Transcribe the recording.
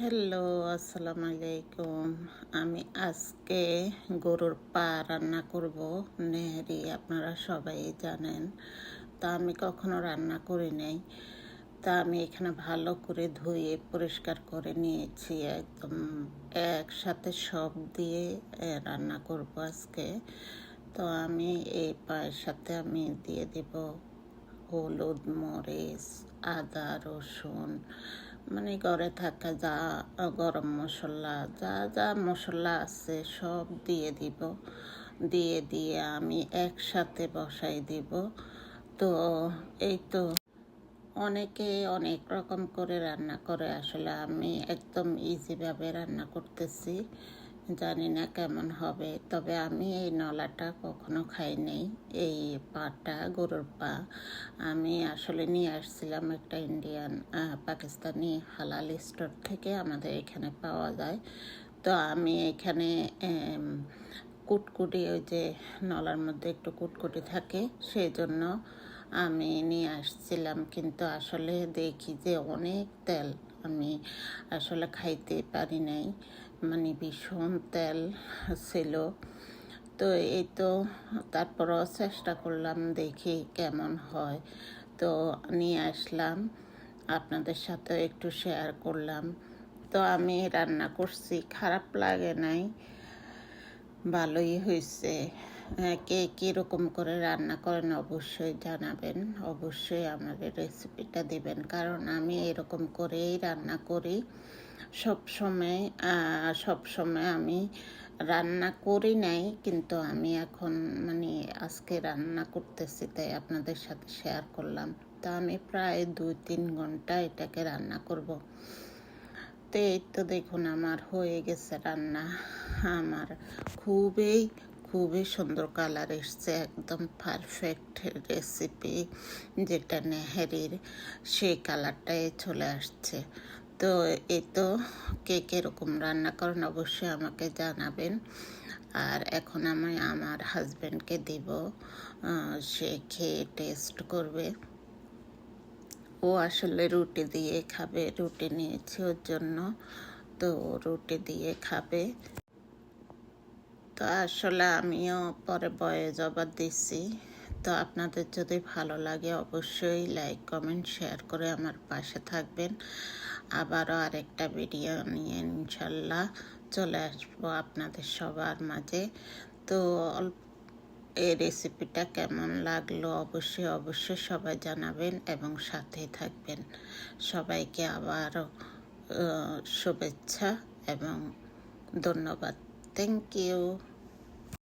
Hello, আসসালামু আলাইকুম। আমি আজকে গরুর পা রান্না করব। নেহারি আপনারা সবাই জানেন। তা আমি কখনো রান্না করি নাই। তা আমি এখানে ভালো করে ধুয়ে পরিষ্কার করে নিয়েছি। একদম একসাথে সব দিয়ে রান্না করব আজকে। তো আমি এই পায়ের সাথে আমি দিয়ে দেব হলুদ, মরিচ, আদা, রসুন, মানে ঘরে থাকা যা গরম মশলা, যা যা মশলা আছে সব দিয়ে দিব। দিয়ে আমি একসাথে বসাই দিব। তো এই তো অনেকে অনেক রকম করে রান্না করে, আসলে আমি একদম ইজিভাবে রান্না করতেছি। জানি না কেমন হবে, তবে আমি এই নলাটা কখনো খাই নাই। এই পাটা, গরুর পা আমি আসলে নিয়ে আসছিলাম একটা ইন্ডিয়ান পাকিস্তানি হালাল স্টোর থেকে, আমাদের এখানে পাওয়া যায়। তো আমি এখানে কুটকুটি, ওই যে নলার মধ্যে একটু কুটকুটি থাকে, সেই জন্য আমি নিয়ে আসছিলাম। কিন্তু আসলে দেখি যে অনেক তেল, আমি আসলে খাইতে পারি নাই, মানে ভীষণ তেল ছিল। তো এই তো তারপরও চেষ্টা করলাম, দেখি কেমন হয়। তো নিয়ে আসলাম, আপনাদের সাথে একটু শেয়ার করলাম। তো আমি রান্না করছি, খারাপ লাগে নাই, ভালোই হয়েছে। কে কীরকম করে রান্না করেন অবশ্যই জানাবেন, অবশ্যই আমাদের রেসিপিটা দিবেন, কারণ আমি এরকম করেই রান্না করি সবসময়। আমি রান্না করি নাই, কিন্তু আমি এখন মানে আজকে রান্না করতেছি, তাই আপনাদের সাথে শেয়ার করলাম। তো আমি প্রায় 2-3 ঘন্টা এটাকে রান্না করব। তো এই তো দেখুন আমার হয়ে গেছে রান্না। আমার খুবই সুন্দর কালার এসছে, একদম পারফেক্ট রেসিপি, যেটা নেহারির সেই কালারটাই চলে আসছে। তো এই তো কে কীরকম রান্না করেন অবশ্যই আমাকে জানাবেন। আর এখন আমি আমার হাজব্যান্ডকে দিব, সে খেয়ে টেস্ট করবে। ও আসলে রুটি দিয়ে খাবে, রুটি নিয়েছি ওর জন্য, তো রুটি দিয়ে খাবে। তো আসলে আমিও পরে ভয়েস ওভার দিচ্ছি। তো আপনাদের যদি ভালো লাগে অবশ্যই লাইক, কমেন্ট, শেয়ার করে আমার পাশে থাকবেন। আবারও আরেকটা ভিডিও নিয়ে ইনশাল্লাহ চলে আসবো আপনাদের সবার মাঝে। তো এই রেসিপিটা কেমন লাগলো অবশ্যই সবাই জানাবেন এবং সাথেই থাকবেন। সবাইকে আবারও শুভেচ্ছা এবং ধন্যবাদ। Thank you.